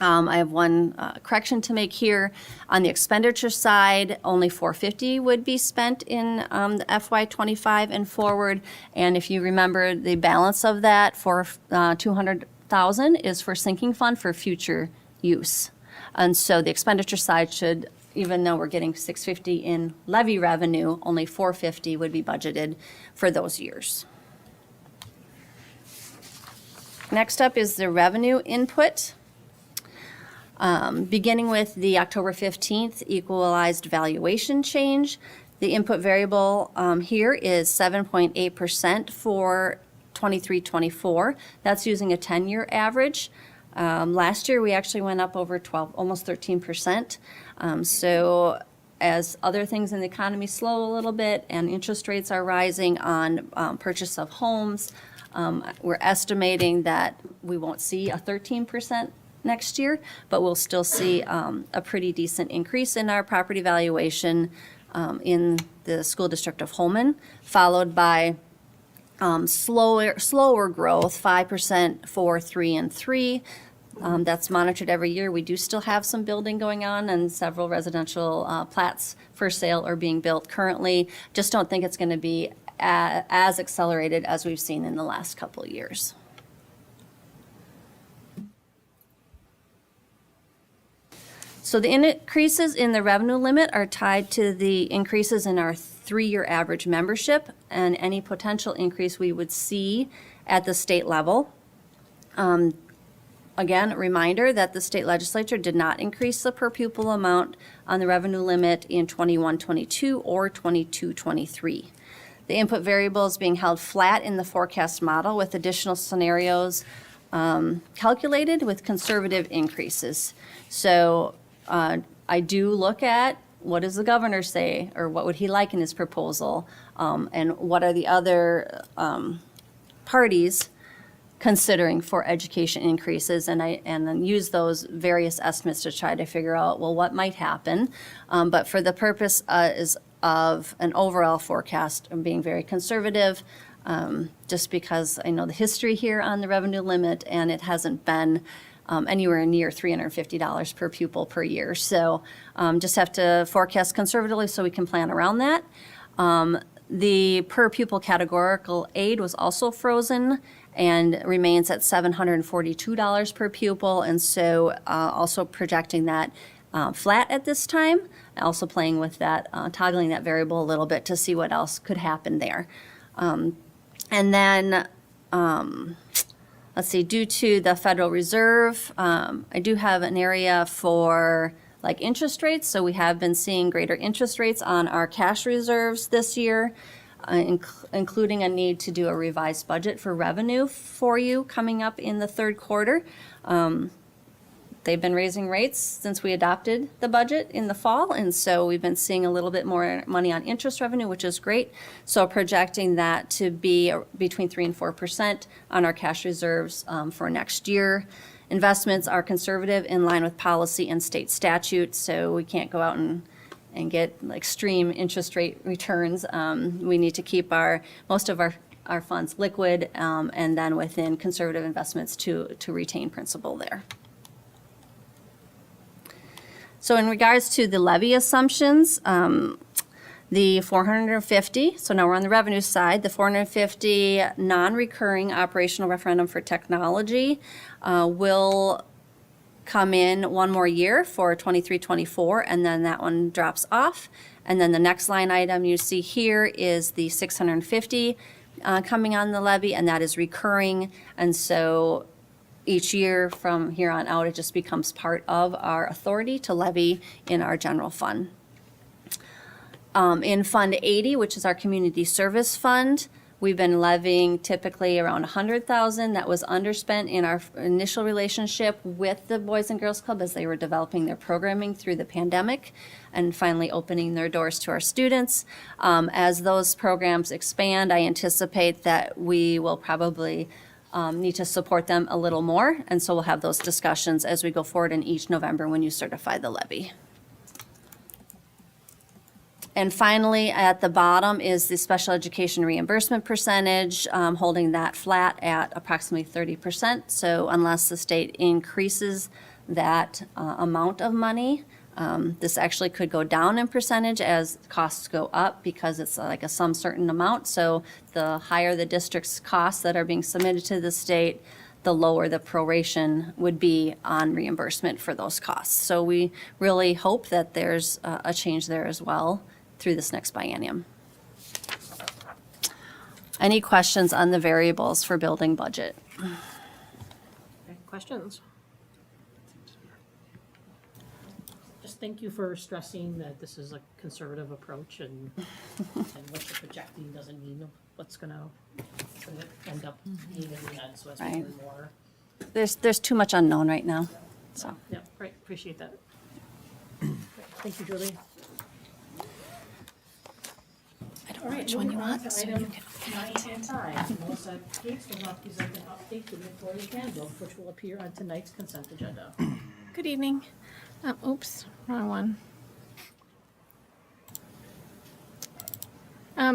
I have one correction to make here. On the expenditure side, only $450 would be spent in the FY25 and forward. And if you remember, the balance of that for $200,000 is for sinking fund for future use. And so the expenditure side should, even though we're getting $650 in levy revenue, only $450 would be budgeted for those years. Next up is the revenue input. Beginning with the October 15th equalized valuation change, the input variable here is 7.8% for 23-24. That's using a 10-year average. Last year we actually went up over 12, almost 13%. So as other things in the economy slow a little bit and interest rates are rising on purchase of homes, we're estimating that we won't see a 13% next year, but we'll still see a pretty decent increase in our property valuation in the School District of Holmen, followed by slower growth, 5%, 4, 3, and 3. That's monitored every year. We do still have some building going on and several residential plats for sale are being built currently. Just don't think it's going to be as accelerated as we've seen in the last couple of years. So So the increases in the revenue limit are tied to the increases in our 3-year average membership and any potential increase we would see at the state level. Again, a reminder that the state legislature did not increase the per pupil amount on the revenue limit in 21-22 or 22-23. The input variable is being held flat in the forecast model with additional scenarios calculated with conservative increases. So I do look at what does the governor say, or what would he like in his proposal, and what are the other parties considering for education increases, and then use those various estimates to try to figure out, well, what might happen. But for the purpose is of an overall forecast, I'm being very conservative, just because I know the history here on the revenue limit, and it hasn't been anywhere near $350 per pupil per year. So just have to forecast conservatively so we can plan around that. The per pupil categorical aid was also frozen and remains at $742 per pupil, and so also projecting that flat at this time, also playing with that, toggling that variable a little bit to see what else could happen there. And then, let's see, due to the Federal Reserve, I do have an area for like interest rates, so we have been seeing greater interest rates on our cash reserves this year, including a need to do a revised budget for revenue for you coming up in the third quarter. They've been raising rates since we adopted the budget in the fall, and so we've been seeing a little bit more money on interest revenue, which is great. So projecting that to be between 3% and 4% on our cash reserves for next year. Investments are conservative in line with policy and state statute, so we can't go out and get like extreme interest rate returns. We need to keep most of our funds liquid, and then within conservative investments to retain principal there. So in regards to the levy assumptions, the 450, so now we're on the revenue side, the 450 non-recurring operational referendum for technology will come in one more year for 23-24, and then that one drops off. And then the next line item you see here is the 650 coming on the levy, and that is recurring. And so each year from here on out, it just becomes part of our authority to levy in our general fund. In Fund 80, which is our community service fund, we've been levying typically around $100,000. That was underspent in our initial relationship with the Boys and Girls Club as they were developing their programming through the pandemic and finally opening their doors to our students. As those programs expand, I anticipate that we will probably need to support them a little more, and so we'll have those discussions as we go forward in each November when you certify the levy. And finally, at the bottom is the special education reimbursement percentage, holding that flat at approximately 30%. So unless the state increases that amount of money, this actually could go down in percentage as costs go up because it's like some certain amount. So the higher the district's costs that are being submitted to the state, the lower the proration would be on reimbursement for those costs. So we really hope that there's a change there as well through this next biennium. Any questions on the variables for building budget? Okay, questions? Just thank you for stressing that this is a conservative approach, and what you're projecting doesn't mean what's gonna end up being in the end, so as we Right. learn more. There's too much unknown right now, so. Yeah, great, appreciate that. Great, thank you, Julie. All right, which one you want? Item 9.5, Melissa Gates will now present an update to the employee handbook, which will appear on tonight's consent agenda. Good evening. Oops, wrong one.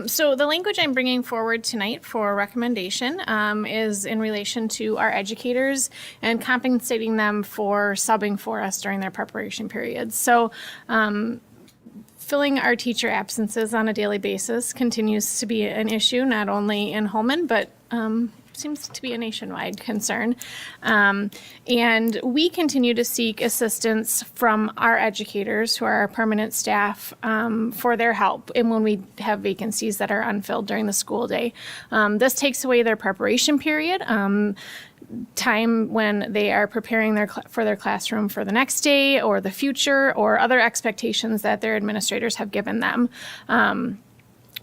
So the language I'm bringing forward tonight for recommendation is in relation to our educators and compensating them for subbing for us during their preparation periods. So filling our teacher absences on a daily basis continues to be an issue, not only in Holmen, but seems to be a nationwide concern. And we continue to seek assistance from our educators, who are our permanent staff, for their help and when we have vacancies that are unfilled during the school day. This takes away their preparation period, time when they are preparing for their classroom for the next day or the future or other expectations that their administrators have given them.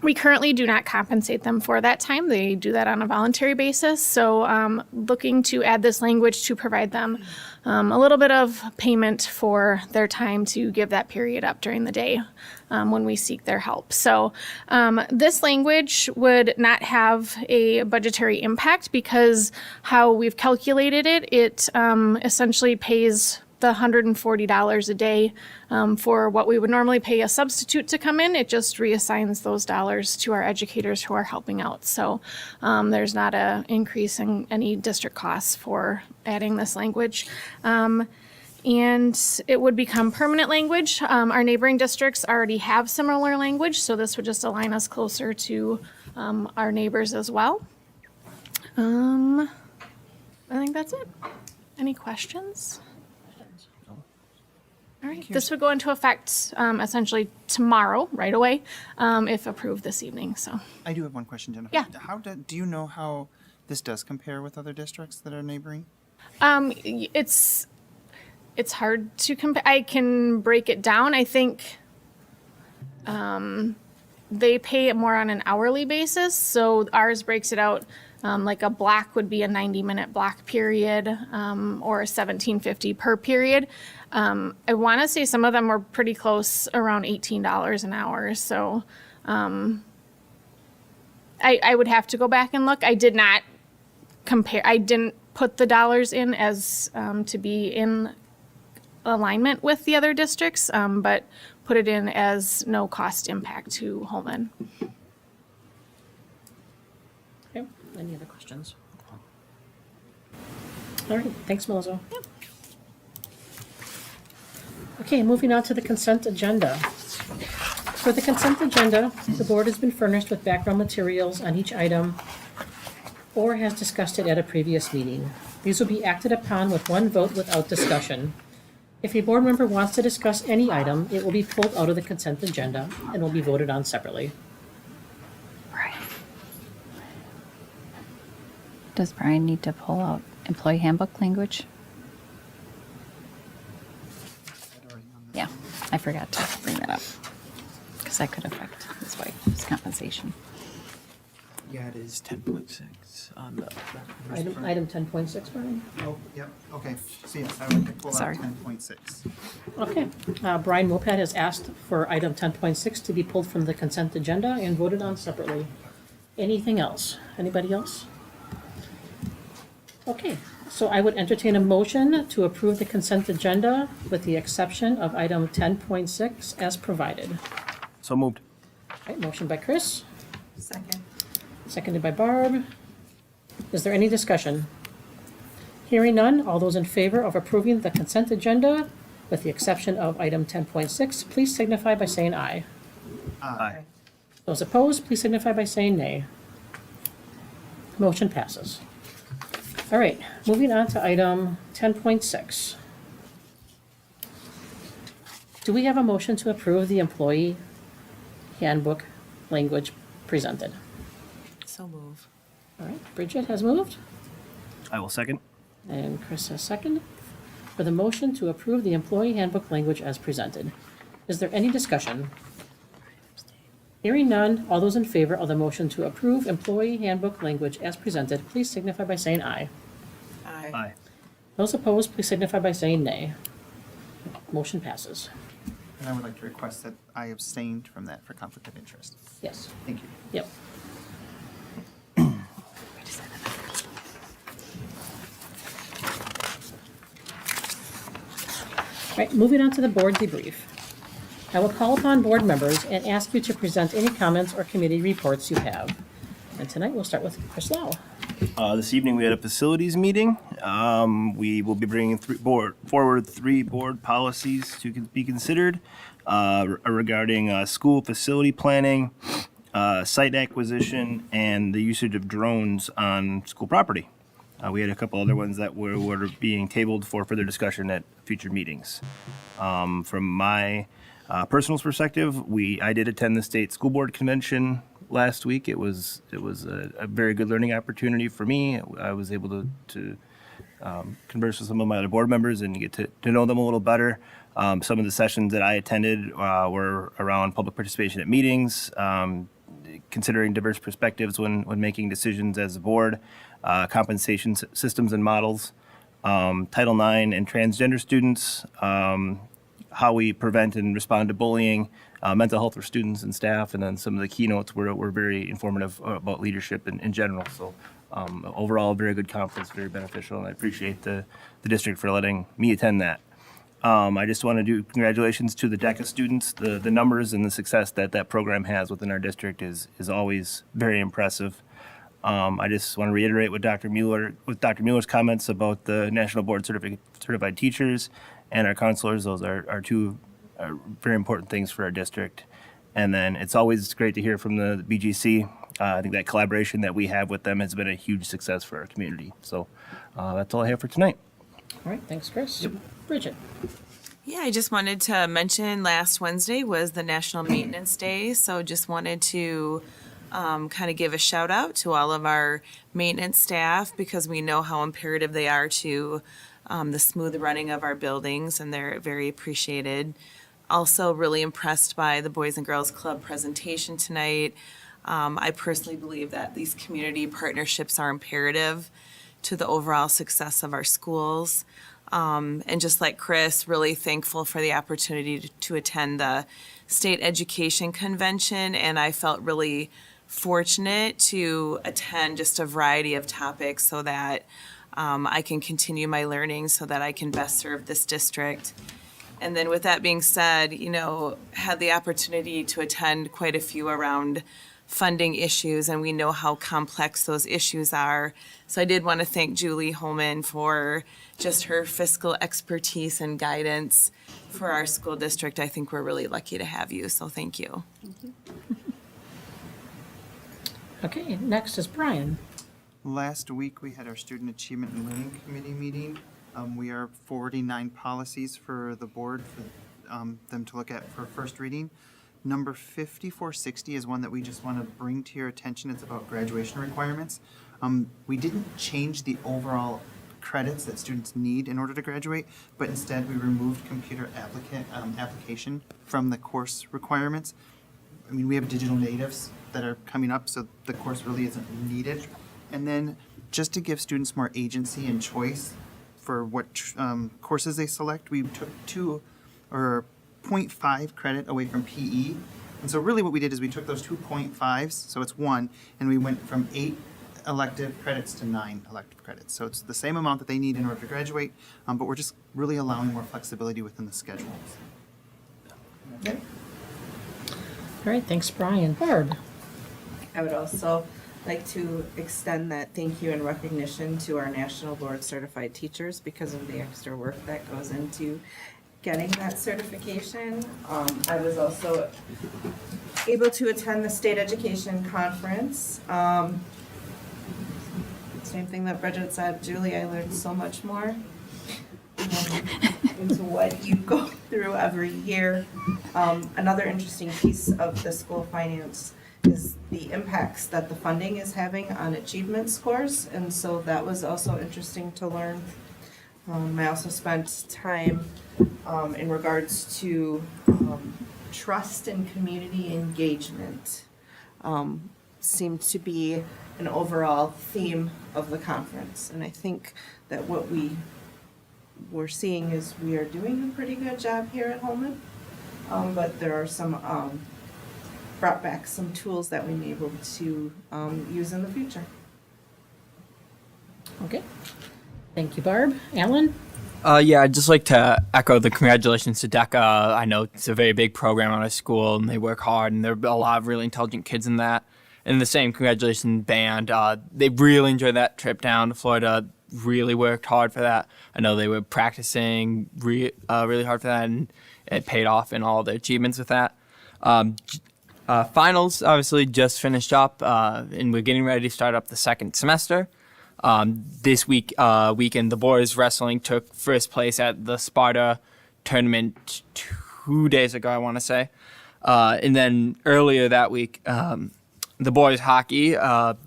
We currently do not compensate them for that time. They do that on a voluntary basis. So looking to add this language to provide them a little bit of payment for their time to give that period up during the day when we seek their help. So this language would not have a budgetary impact because how we've calculated it, it essentially pays the $140 a day for what we would normally pay a substitute to come in. It just reassigns those dollars to our educators who are helping out. So there's not an increase in any district costs for adding this language. And it would become permanent language. Our neighboring districts already have similar language, so this would just align us closer to our neighbors as well. I think that's it. Any questions? All right, this would go into effect essentially tomorrow, right away, if approved this evening, so. I do have one question, Jennifer. Yeah. Do you know how this does compare with other districts that are neighboring? It's hard to compare. I can break it down. I think they pay it more on an hourly basis, so ours breaks it out. Like a block would be a 90-minute block period or $17.50 per period. I want to say some of them were pretty close, around $18 an hour. So I would have to go back and look. I did not compare. I didn't put the dollars in as to be in alignment with the other districts, but put it in as no cost impact to Holmen. Okay, any other questions? All right, thanks, Melissa. Yep. Okay, moving on to the consent agenda. For the consent agenda, the board has been furnished with background materials on each item or has discussed it at a previous meeting. These will be acted upon with one vote without discussion. If a board member wants to discuss any item, it will be pulled out of the consent agenda and will be voted on separately. Does Brian need to pull out employee handbook language? Yeah, I forgot to bring that up because that could affect his wife's compensation. Yeah, it is 10.6 on the. Item 10.6, Brian? Oh, yep, okay. So yes, I would like to pull out Sorry. 10.6. Okay. Brian Mopat has asked for item 10.6 to be pulled from the consent agenda and voted on separately. Anything else? Anybody else? Okay, so I would entertain a motion to approve the consent agenda with the exception of item 10.6 as provided. So moved. Okay, motion by Chris. Second. Seconded by Barb. Is there any discussion? Hearing none, all those in favor of approving the consent agenda with the exception of item 10.6, please signify by saying aye. Aye. Those opposed, please signify by saying nay. Motion passes. All right, moving on to item 10.6. Do we have a motion to approve the employee handbook language presented? So move. All right, Bridget has moved, I will second. and Chris has seconded. For the motion to approve the employee handbook language as presented. Is there any discussion? Hearing none, all those in favor of the motion to approve employee handbook language as presented, please signify by saying aye. Aye. Aye. Those opposed, please signify by saying nay. Motion passes. And I would like to request that I abstained from that for conflict of interest. Yes. Thank you. Yep. Right, moving on to the board debrief. I will call upon board members and ask you to present any comments or committee reports you have. And tonight we'll start with Chris Lau. This evening we had a facilities meeting. We will be bringing forward three board policies to be considered regarding school facility planning, site acquisition, and the usage of drones on school property. We had a couple other ones that were being tabled for further discussion at future meetings. From my personal perspective, I did attend the state school board convention last week. It was a very good learning opportunity for me. I was able to converse with some of my other board members and get to know them a little better. Some of the sessions that I attended were around public participation at meetings, considering diverse perspectives when making decisions as a board, compensation systems and models, Title IX and transgender students, how we prevent and respond to bullying, mental health for students and staff, and then some of the keynotes were very informative about leadership in general. So overall, a very good conference, very beneficial, and I appreciate the district for letting me attend that. I just want to do congratulations to the DECA students. The numbers and the success that program has within our district is always very impressive. I just want to reiterate with Dr. Mueller's comments about the National Board Certified Teachers and our counselors. Those are two very important things for our district. And then it's always great to hear from the BGC. I think that collaboration that we have with them has been a huge success for our community. So that's all I have for tonight. All right, thanks, Chris. Bridget. Yeah, I just wanted to mention last Wednesday was the National Maintenance Day, so just wanted to kind of give a shout out to all of our maintenance staff because we know how imperative they are to the smooth running of our buildings, and they're very appreciated. Also really impressed by the Boys and Girls Club presentation tonight. I personally believe that these community partnerships are imperative to the overall success of our schools. And just like Chris, really thankful for the opportunity to attend the State Education Convention, and I felt really fortunate to attend just a variety of topics so that I can continue my learning so that I can best serve this district. And then with that being said, had the opportunity to attend quite a few around funding issues, and we know how complex those issues are. So I did want to thank Julie Holmen for just her fiscal expertise and guidance for our school district. I think we're really lucky to have you, so thank you. Okay, next is Brian. Last week, we had our Student Achievement and Learning Committee meeting. We are forwarding 9 policies for the board for them to look at for first reading. Number 5460 is one that we just want to bring to your attention. It's about graduation requirements. We didn't change the overall credits that students need in order to graduate, but instead we removed computer application from the course requirements. I mean, we have digital natives that are coming up, so the course really isn't needed. And then just to give students more agency and choice for what courses they select, we took 0.5 credit away from PE. And so really what we did is we took those 2.5s, so it's 1, and we went from 8 elective credits to 9 elective credits. So it's the same amount that they need in order to graduate, but we're just really allowing more flexibility within the schedules. Okay. All right, thanks, Brian. Barb. I would also like to extend that thank you and recognition to our National Board Certified Teachers because of the extra work that goes into getting that certification. I was also able to attend the State Education Conference. Same thing that Bridget said, Julie, I learned so much more into what you go through every year. Another interesting piece of the school finance is the impacts that the funding is having on achievement scores, and so that was also interesting to learn. I also spent time in regards to trust and community engagement. Seemed to be an overall theme of the conference, and I think that what we're seeing is we are doing a pretty good job here at Holmen, but there are some brought back some tools that we may be able to use in the future. Okay. Thank you, Barb. Alan? Yeah, I'd just like to echo the congratulations to DECA. I know it's a very big program at our school, and they work hard, and there are a lot of really intelligent kids in that. And the same congratulations band. They really enjoyed that trip down to Florida, really worked hard for that. I know they were practicing really hard for that, and it paid off in all their achievements with that. Finals obviously just finished up, and we're getting ready to start up the second semester. This weekend, the boys wrestling took first place at the Sparta tournament 2 days ago, I want to say. And then earlier that week, the boys hockey,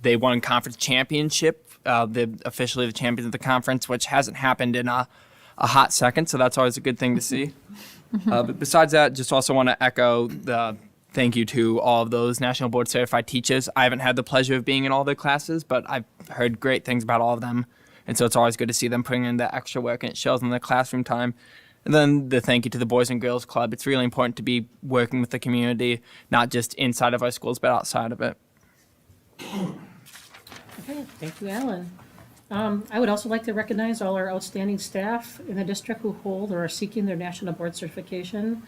they won conference championship. They're officially the champions of the conference, which hasn't happened in a hot second, so that's always a good thing to see. But besides that, just also want to echo the thank you to all of those National Board Certified teachers. I haven't had the pleasure of being in all their classes, but I've heard great things about all of them. And so it's always good to see them putting in that extra work, and it shows in their classroom time. And then the thank you to the Boys and Girls Club. It's really important to be working with the community, not just inside of our schools, but outside of it. Okay, thank you, Alan. I would also like to recognize all our outstanding staff in the district who hold or are seeking their national board certification.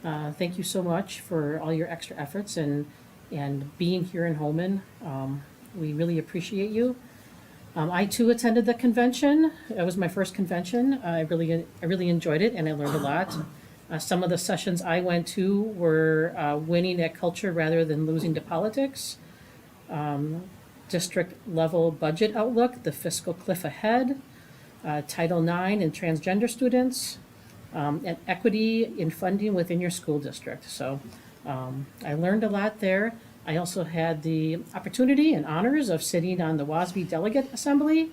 Thank you so much for all your extra efforts and being here in Holmen. We really appreciate you. I too attended the convention. It was my first convention. I really enjoyed it, and I learned a lot. Some of the sessions I went to were winning at culture rather than losing to politics, district level budget outlook, the fiscal cliff ahead, Title IX and transgender students, and equity in funding within your school district. So I learned a lot there. I also had the opportunity and honors of sitting on the WASB Delegate Assembly.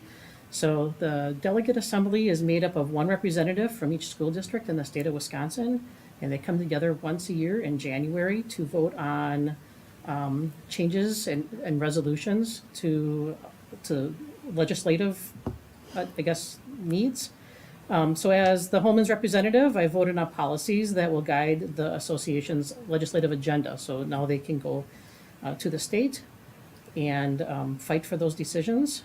So the Delegate Assembly is made up of one representative from each school district in the state of Wisconsin, and they come together once a year in January to vote on changes and resolutions to legislative, needs. So as the Holmen's representative, I voted on policies that will guide the association's legislative agenda. So now they can go to the state and fight for those decisions.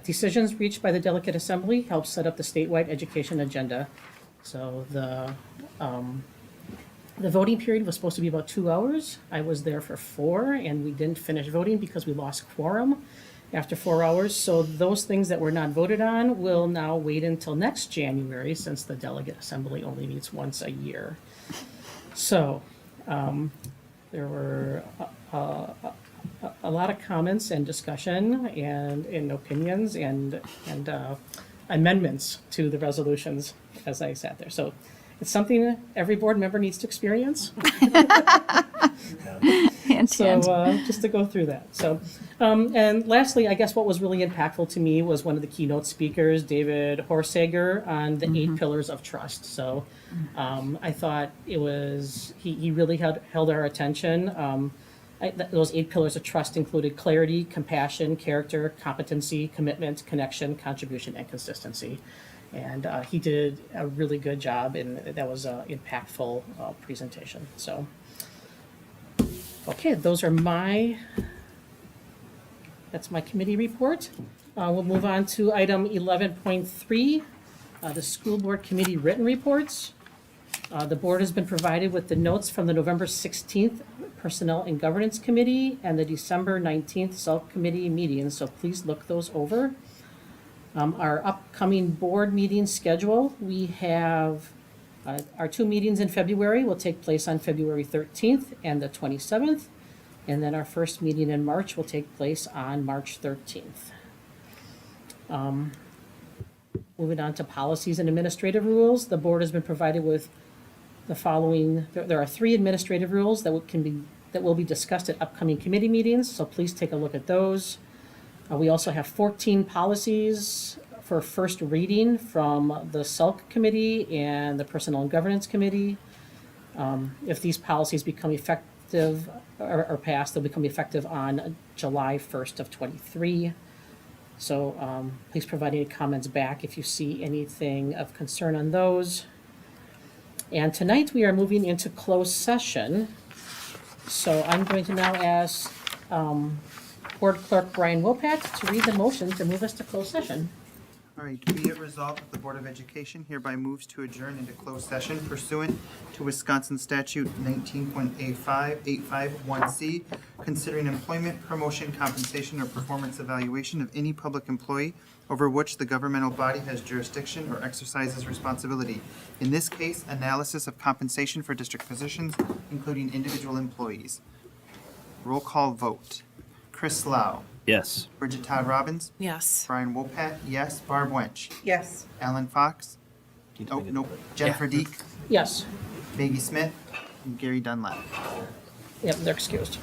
Decisions reached by the Delegate Assembly help set up the statewide education agenda. So the voting period was supposed to be about 2 hours. I was there for 4, and we didn't finish voting because we lost quorum after 4 hours. So those things that were not voted on will now wait until next January, since the Delegate Assembly only meets once a year. So there were a lot of comments and discussion and opinions and amendments to the resolutions as I sat there. So it's something every board member needs to experience. So just to go through that. So, and lastly, I guess what was really impactful to me was one of the keynote speakers, David Horsager, on the 8 pillars of trust. So I thought it was, he really held our attention. Those 8 pillars of trust included clarity, compassion, character, competency, commitment, connection, contribution, and consistency. And he did a really good job, and that was an impactful presentation. So, okay, that's my committee report. We'll move on to item 11.3, the school board committee written reports. The board has been provided with the notes from the November 16th Personnel and Governance Committee and the December 19th Subcommittee meetings, so please look those over. Our upcoming board meeting schedule, we have our 2 meetings in February will take place on February 13th and the 27th, and then our first meeting in March will take place on March 13th. Moving on to policies and administrative rules, the board has been provided with the following. There are 3 administrative rules that will be discussed at upcoming committee meetings, so please take a look at those. We also have 14 policies for first reading from the SELC committee and the Personnel and Governance Committee. If these policies become effective or passed, they'll become effective on July 1st of 23. So please provide any comments back if you see anything of concern on those. And tonight we are moving into closed session. So I'm going to now ask Board Clerk Brian Wopat to read the motion to move us to closed session. All right, be it resolved that the Board of Education hereby moves to adjourn into closed session pursuant to Wisconsin Statute 19.851C, considering employment, promotion, compensation, or performance evaluation of any public employee over which the governmental body has jurisdiction or exercises responsibility. In this case, analysis of compensation for district positions, including individual employees. Roll call vote. Chris Lau. Yes. Bridget Todd Robbins. Yes. Brian Wopat, yes. Barb Wench. Yes. Alan Fox. Oh, nope. Jennifer Deek. Yes. Maggie Smith. And Gary Dunlap. Yep, they're excused.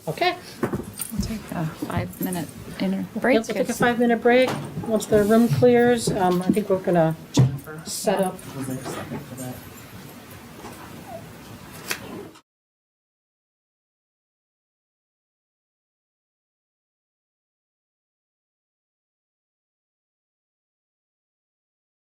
Okay. We'll take a 5-minute Yep, break. we'll take a 5-minute break. Once the room clears, I think we're gonna set up